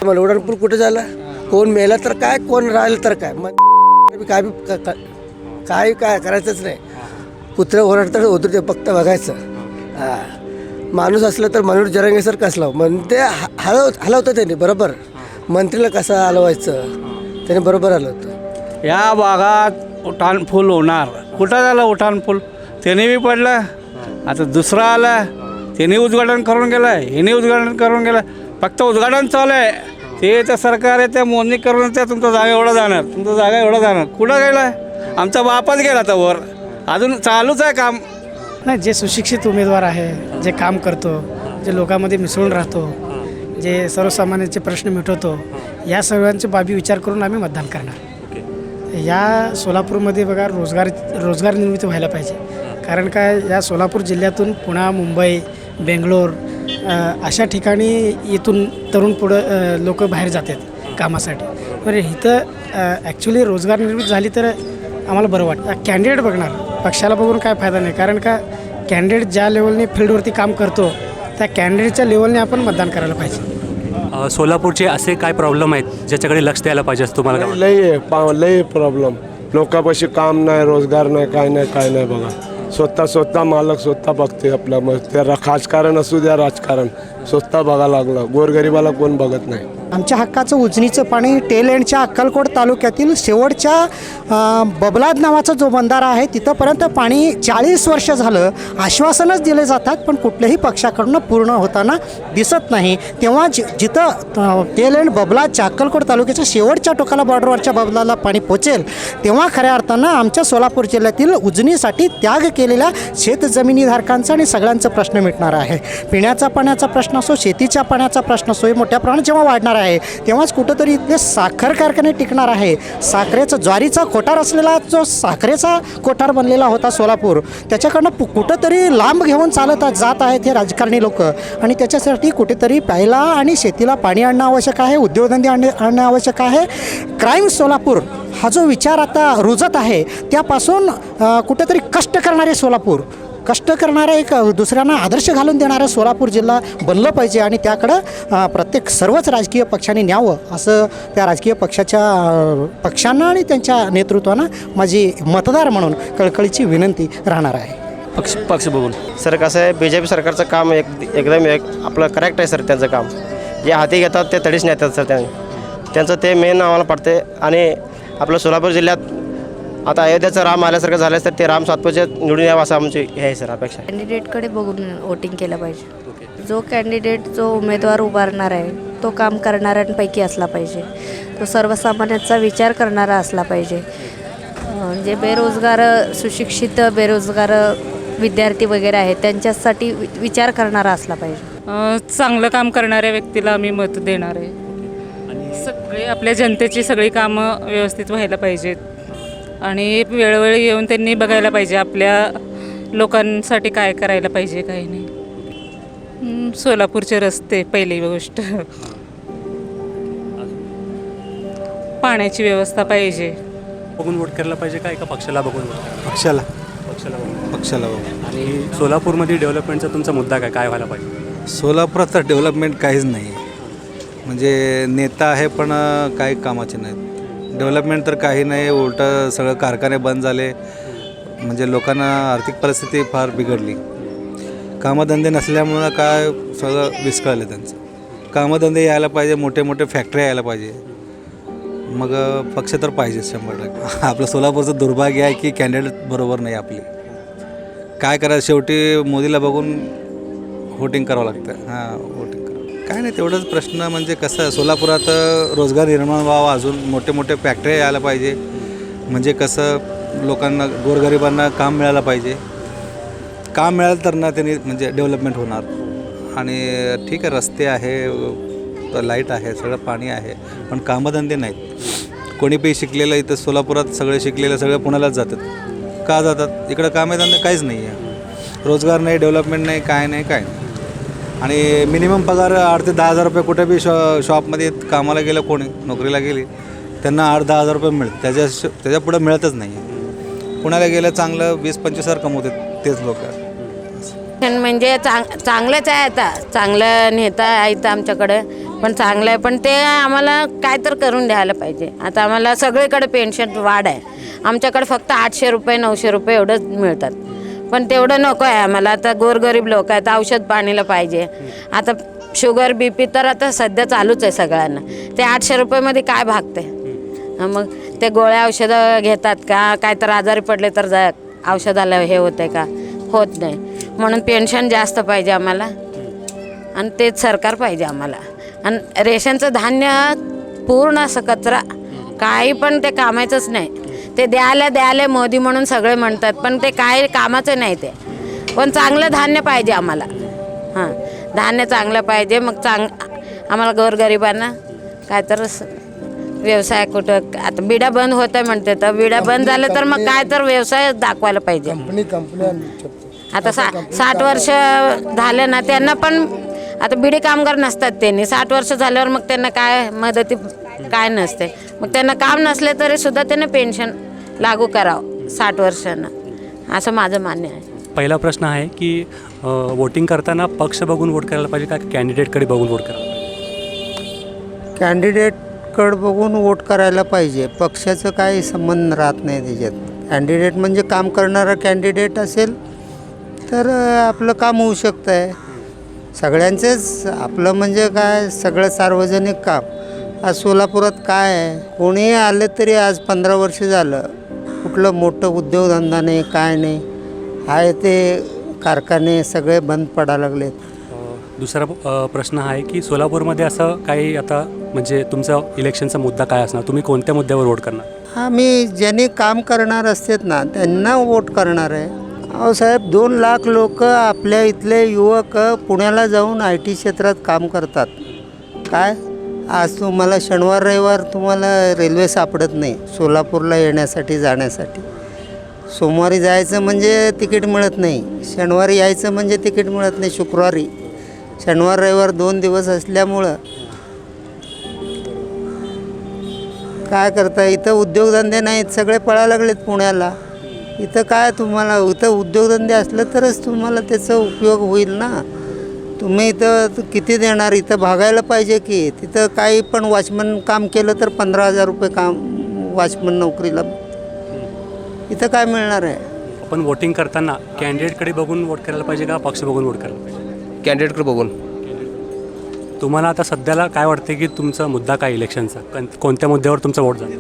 मलवडण पूल कुठे झाला, कोण मेला तर काय, कोण राहिलं तर काय, मग काय करायचंच नाही. कुत्रं ओरडतं होतं ते फक्त बघायचं. माणूस असलं तर मनोहर जरांगेसारखं असलं म्हणते हलवतं त्यांनी बरोबर. मंत्रीला कसं हलवायचं त्याने बरोबर हलवतं. या भागात उठाणपूल होणार. कुठं झालं उठाणपूल? त्याने बी पडलं. आता दुसरा आला, त्याने उद्घाटन करून गेलं, हिने उद्घाटन करून गेलं. फक्त उद्घाटन चालू आहे. ते तर सरकार आहे, त्या मोजणी करून त्या तुमचा जागा एवढा जाणार, तुमचा जागा एवढा जाणार. कुठं गेला? आमचा बापच गेला तर वर. अजून चालूच आहे काम. नाही, जे सुशिक्षित उमेदवार आहे, जे काम करतो, जे लोकांमध्ये मिसळून राहतो, जे सर्वसामान्यांचे प्रश्न मिटवतो, या सर्वांचे बाबी विचार करून आम्ही मतदान करणार. या सोलापूरमध्ये बघा रोजगार निर्मिती व्हायला पाहिजे. कारण काय, या सोलापूर जिल्ह्यातून पुणे, मुंबई, बेंगलोर अशा ठिकाणी इथून तरुण पुढं लोक बाहेर जातात कामासाठी. पण इथं ॲक्च्युली रोजगार निर्मिती झाली तर आम्हाला बरं वाटतं. कॅन्डिडेट बघणार, पक्षाला बघून काय फायदा नाही. कारण का, कॅन्डिडेट ज्या लेवलने फील्डवरती काम करतो त्या कॅन्डिडेटच्या लेवलने आपण मतदान करायला पाहिजे. सोलापूरचे असे काय प्रॉब्लेम आहेत ज्याच्याकडे लक्ष द्यायला पाहिजे असं तुम्हाला काय लई प्रॉब्लेम. लोकांपाशी काम नाही, रोजगार नाही, काय नाही बघा. स्वतः मालक स्वतः बघते आपलं. मग ते राजकारण असू द्या, राजकारण स्वतः बघा लागलं. गोरगरिबाला कोण बघत नाही. आमच्या हक्काचं उजनीचं पाणी टेल एंडच्या अक्कलकोट तालुक्यातील शेवटच्या बबलाद नावाचा जो बंधारा आहे तिथंपर्यंत पाणी 40 वर्ष झालं आश्वासनच दिले जातात, पण कुठल्याही पक्षाकडून पूर्ण होताना दिसत नाही. तेव्हा जिथं टेल एंड बबलादच्या अक्कलकोट तालुक्याच्या शेवटच्या टोकाला बॉर्डरवरच्या बबलाला पाणी पोचेल तेव्हा खऱ्या अर्थानं आमच्या सोलापूर जिल्ह्यातील उजनीसाठी त्याग केलेल्या शेतजमिनीधारकांचा आणि सगळ्यांचा प्रश्न मिटणार आहे. पिण्याचा पाण्याचा प्रश्न असो, शेतीच्या पाण्याचा प्रश्न असो, हे मोठ्या प्रमाणात जेव्हा वाढणार आहे तेव्हाच कुठंतरी इथले साखर कारखाने टिकणार आहे. साखरेचा ज्वारीचा कोठार असलेला जो साखरेचा कोठार बनलेला होता सोलापूर, त्याच्याकडनं कुठंतरी लांब घेऊन चालत जात आहेत हे राजकारणी लोक. आणि त्याच्यासाठी कुठेतरी प्यायला आणि शेतीला पाणी आणणं आवश्यक आहे, उद्योगधंदे आणणं आवश्यक आहे. क्राईम सोलापूर हा जो विचार आता रुजत आहे त्यापासून कुठेतरी कष्ट करणारे सोलापूर, कष्ट करणारा एक दुसऱ्यांना आदर्श घालून देणारा सोलापूर जिल्हा बनलं पाहिजे. आणि त्याकडं प्रत्येक सर्वच राजकीय पक्षांनी न्यावं असं त्या राजकीय पक्षांना आणि त्यांच्या नेतृत्वानं माझी मतदार म्हणून कळकळीची विनंती राहणार आहे. पक्ष बघून सर कसं आहे, BJP सरकारचं काम एकदम आपलं करेक्ट आहे सर. त्यांचं काम जे हाती घेतात ते तडीच नेतात सर. त्यांचं ते मेन आम्हाला पडते. आणि आपलं सोलापूर जिल्ह्यात आता अयोध्याचं राम आल्यासारखं झालं तर ते राम सातपुते निवडून यावं असं आमची हे आहे सर अपेक्षा. कॅन्डिडेटकडे बघून वोटिंग केलं पाहिजे. जो कॅन्डिडेट जो उमेदवार उभारणार आहे तो काम करणाऱ्यांपैकी असला पाहिजे, तो सर्वसामान्यांचा विचार करणारा असला पाहिजे. जे बेरोजगार, सुशिक्षित बेरोजगार विद्यार्थी वगैरे आहेत त्यांच्यासाठी विचार करणारा असला पाहिजे. चांगलं काम करणाऱ्या व्यक्तीला आम्ही मत देणार आहे. सगळे आपल्या जनतेची सगळी कामं व्यवस्थित व्हायला पाहिजेत आणि वेळोवेळी येऊन त्यांनी बघायला पाहिजे आपल्या लोकांसाठी काय करायला पाहिजे, काय नाही. सोलापूरचे रस्ते पहिली गोष्ट, पाण्याची व्यवस्था पाहिजे. बघून वोट करायला पाहिजे काय का पक्षाला बघून? पक्षाला बघून. आणि सोलापूरमध्ये डेव्हलपमेंटचा तुमचा मुद्दा काय व्हायला पाहिजे? सोलापुरात तर डेव्हलपमेंट काहीच नाही आहे. म्हणजे नेता आहे पण काही कामाचे नाहीत. डेव्हलपमेंट तर काही नाही, उलटं सगळं कारखाने बंद झाले. म्हणजे लोकांना आर्थिक परिस्थिती फार बिघडली. कामधंदे नसल्यामुळं काय सगळं विस्कळलं त्यांचं. कामधंदे यायला पाहिजे, मोठे मोठे फॅक्टरी यायला पाहिजे. मग पक्ष तर पाहिजेच 100%. आपलं सोलापूरचं दुर्भाग्य आहे की कॅन्डिडेट बरोबर नाही आपली. काय करायचं, शेवटी मोदीला बघून वोटिंग करावं लागतं. वोटिंग काय नाही, तेवढंच प्रश्न. म्हणजे कसं सोलापुरात रोजगार निर्माण व्हावा, अजून मोठे मोठे फॅक्टरी यायला पाहिजे. म्हणजे कसं लोकांना, गोरगरिबांना काम मिळालं पाहिजे. काम मिळालं तर ना त्यांनी म्हणजे डेव्हलपमेंट होणार. आणि ठीक आहे, रस्ते आहे, लाईट आहे, सगळं पाणी आहे, पण कामधंदे नाहीत. कोणी पण शिकलेलं इथं सोलापुरात सगळे शिकलेलं सगळं पुण्यालाच जातात. का जातात? इकडं कामधंदे काहीच नाही आहे. रोजगार नाही, डेव्हलपमेंट नाही, काय नाही. आणि मिनिमम पगार 8 ते 10 हजार रुपये. कुठे बी शॉपमध्ये कामाला गेलं, कोणी नोकरीला गेली, त्यांना 8-10 हजार रुपये मिळत. त्याच्या पुढं मिळतच नाही. पुण्याला गेलं चांगलं 20-25 हजार कमवतात तेच लोक. म्हणजे चांगलंच आहे. आता चांगलं नेता आहे आमच्याकडे, पण चांगलं आहे, पण ते आम्हाला काय तर करून द्यायला पाहिजे. आता आम्हाला सगळीकडे पेन्शन वाढ आहे, आमच्याकडे फक्त 800 रुपये 900 रुपये एवढंच मिळतात. पण तेवढं नको आहे आम्हाला. आता गोरगरीब लोक आहेत, औषध पाणीला पाहिजे. आता शुगर BP तर आता सध्या चालूच आहे सगळ्यांना. ते 800 रुपयेमध्ये काय भागते? मग ते गोळ्या औषधं घेतात का? काय तर आजारी पडले तर औषधाला हे होते का? होत नाही. म्हणून पेन्शन जास्त पाहिजे आम्हाला आणि तेच सरकार पाहिजे आम्हाला. आणि रेशनचं धान्य पूर्ण असं कचरा, काही पण ते कामाचंच नाही. ते द्यायला मोदी म्हणून सगळे म्हणतात, पण ते काय कामाचं नाही. ते पण चांगलं धान्य पाहिजे आम्हाला. हां, धान्य चांगलं पाहिजे. मग आम्हाला गोरगरिबांना काय तर व्यवसाय कुठं, आता बिडा बंद होत आहे म्हणते, तर बिडा बंद झालं तर मग काय तर व्यवसाय दाखवायला पाहिजे. आता 60 वर्ष झाले ना त्यांना, पण आता बिडी कामगार नसतात. त्यांनी 60 वर्ष झाल्यावर मग त्यांना काय मदती काय नसते. मग त्यांना काम नसले तरी सुद्धा त्यांना पेन्शन लागू करावं 60 वर्षांना, असं माझं मान्य आहे. पहिला प्रश्न आहे की वोटिंग करताना पक्ष बघून वोट करायला पाहिजे का कॅन्डिडेटकडे बघून वोट करायला पाहिजे? कॅन्डिडेटकडं बघून वोट करायला पाहिजे. पक्षाचं काही संबंध राहत नाही त्याच्यात. कॅन्डिडेट म्हणजे काम करणारा कॅन्डिडेट असेल तर आपलं काम होऊ शकतं आहे. सगळ्यांचंच आपलं म्हणजे काय, सगळं सार्वजनिक काम. आज सोलापुरात काय आहे, कोणीही आलं तरी आज 15 वर्ष झालं कुठलं मोठं उद्योगधंदा नाही, काय नाही आहे. ते कारखाने सगळे बंद पडायला लागलेत. दुसरा प्रश्न आहे की सोलापूरमध्ये असं काही आता म्हणजे तुमचा इलेक्शनचा मुद्दा काय असणार? तुम्ही कोणत्या मुद्द्यावर वोट करणार? आम्ही ज्यांनी काम करणार असतात ना त्यांना वोट करणार आहे. अहो साहेब, 2 लाख लोक आपल्या इथले युवक पुण्याला जाऊन IT क्षेत्रात काम करतात. काय आज तुम्हाला शनिवार रविवार तुम्हाला रेल्वे सापडत नाही सोलापूरला येण्यासाठी जाण्यासाठी. सोमवारी जायचं म्हणजे तिकीट मिळत नाही, शनिवारी यायचं म्हणजे तिकीट मिळत नाही शुक्रवारी. शनिवार रविवार 2 दिवस असल्यामुळं काय करता, इथं उद्योगधंदे नाहीत, सगळे पळायला लागलेत पुण्याला. इथं काय तुम्हाला, इथं उद्योगधंदे असलं तरच तुम्हाला त्याचा उपयोग होईल ना. तुम्ही इथं किती देणार? इथं भागायला पाहिजे की. तिथं काही पण वॉचमन काम केलं तर 15,000 रुपये काम वॉचमन नोकरीला. इथं काय मिळणार आहे? आपण वोटिंग करताना कॅन्डिडेटकडे बघून वोट करायला पाहिजे का पक्ष बघून वोट करायला पाहिजे? कॅन्डिडेटकडे बघून. तुम्हाला आता सध्याला काय वाटते की तुमचा मुद्दा काय इलेक्शनचा, कोणत्या मुद्द्यावर तुमचा वोट जाईल?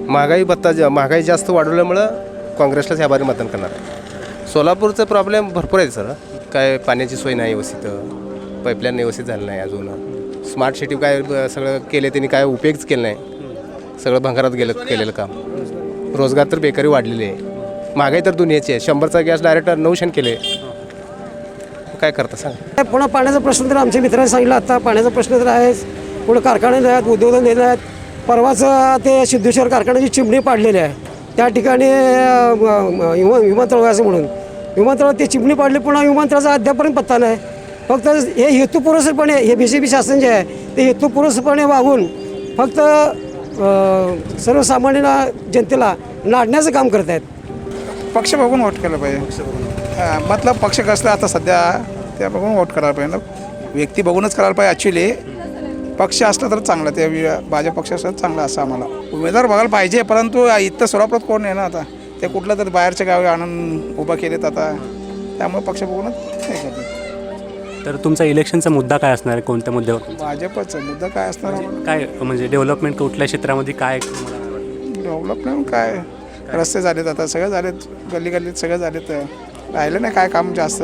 महागाई जास्त वाढवल्यामुळं काँग्रेसलाच ह्या बारी मतदान करणार आहे. सोलापूरचं प्रॉब्लेम भरपूर आहे सर. काय पाण्याची सोय नाही व्यवस्थित, पाईपलाईन व्यवस्थित झालं नाही अजून. स्मार्ट सिटी काय सगळं केले त्यांनी, काय उपयोगच केलं नाही, सगळं भंगारात केलेलं काम. रोजगार तर बेकारी वाढलेली आहे. महागाई तर दुनियाची आहे. 100चा गॅस डायरेक्ट 900 केले. काय करता सांग? पुन्हा पाण्याचा प्रश्न तर आमच्या मित्रांनी सांगितलं. आता पाण्याचा प्रश्न तर आहेच. पुढे कारखाने नाही आहेत, उद्योगधंदे नाही आहेत. परवाच ते सिद्धेश्वर कारखान्याची चिमणी पाडलेली आहे. त्या ठिकाणी विमानतळ असं म्हणून विमानतळात ते चिमणी पाडली, पुन्हा विमानतळाचा अद्यापर्यंत पत्ता नाही. फक्त हे हेतुपुरस्सरपणे हे BJP शासन जे आहे ते हेतुपुरस्सरपणे वागून फक्त सर्वसामान्य जनतेला नाडण्याचं काम करत आहेत. पक्ष बघून वोट केलं पाहिजे. मतलब पक्ष कसला आता सध्या त्या बघून वोट करायला पाहिजे. व्यक्ती बघूनच करायला पाहिजे. ॲक्च्युली पक्ष असला तर चांगलं, ते भाजप पक्ष असला तर चांगलं असं आम्हाला उमेदवार बघायला पाहिजे. परंतु इथं सोलापुरात कोण आहे ना, आता ते कुठलं तर बाहेरच्या गावी आणून उभं केलेत आता, त्यामुळे पक्ष बघूनच हे करतात. तर तुमचा इलेक्शनचा मुद्दा काय असणार आहे, कोणत्या मुद्द्यावर? भाजपचा मुद्दा काय असणार? काय म्हणजे डेव्हलपमेंट कुठल्या क्षेत्रामध्ये काय? डेव्हलपमेंट काय, रस्ते झालेत आता, सगळे झालेत, गल्ली गल्लीत सगळे झालेत. राहिलं नाही काय काम जास्त.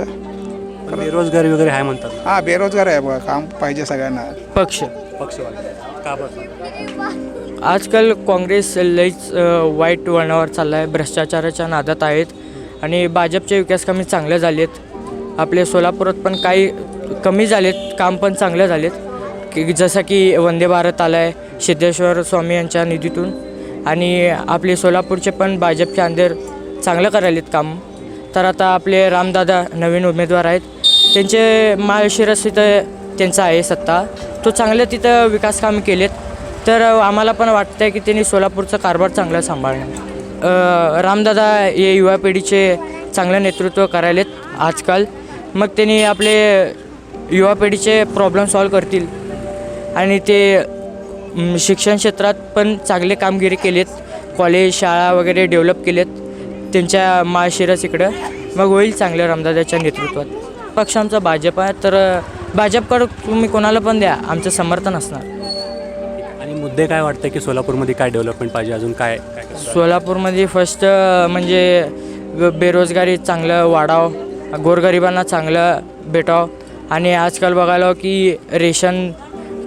बेरोजगारी वगैरे आहे म्हणतात. हां, बेरोजगार आहे बघा, काम पाहिजे सगळ्यांना. पक्षवाले का बरं? आजकाल काँग्रेस लईच वाईट वळणावर चालला आहे, भ्रष्टाचाराच्या नादात आहेत आणि भाजपचे विकास कामे चांगले झालेत. आपले सोलापुरात पण काही कमी झालेत, काम पण चांगले झालेत की जसं की वंदे भारत आला आहे सिद्धेश्वर स्वामी यांच्या निधीतून. आणि आपले सोलापूरचे पण भाजपचे अंधेर चांगलं करायलेत काम. तर आता आपले रामदादा नवीन उमेदवार आहेत, त्यांचे माळशिरस तिथं त्यांचा आहे सत्ता, तो चांगले तिथं विकास कामे केलेत. तर आम्हाला पण वाटतं आहे की त्यांनी सोलापूरचा कारभार चांगला सांभाळणं. रामदादा हे युवा पिढीचे चांगलं नेतृत्व करायलेत आजकाल. मग त्यांनी आपले युवा पिढीचे प्रॉब्लेम सॉल्व करतील आणि ते शिक्षण क्षेत्रात पण चांगले कामगिरी केलेत. कॉलेज शाळा वगैरे डेव्हलप केलेत त्यांच्या माळशिरस इकडं. मग होईल चांगलं रामदादाच्या नेतृत्वात. पक्ष आमचा भाजप आहे, तर भाजपकडं तुम्ही कोणाला पण द्या, आमचं समर्थन असणार. आणि मुद्दे काय वाटतं की सोलापूरमध्ये काय डेव्हलपमेंट पाहिजे, अजून काय सोलापूरमध्ये फर्स्ट म्हणजे बेरोजगारी चांगलं वाढावं, गोरगरिबांना चांगलं भेटावं. आणि आजकाल बघायला की रेशन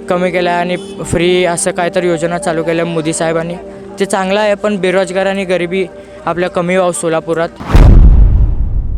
कमी केलं आहे आणि फ्री असं काय तर योजना चालू केल्या मोदी साहेबांनी. ते चांगलं आहे, पण बेरोजगार आणि गरिबी आपल्या कमी व्हावं सोलापुरात.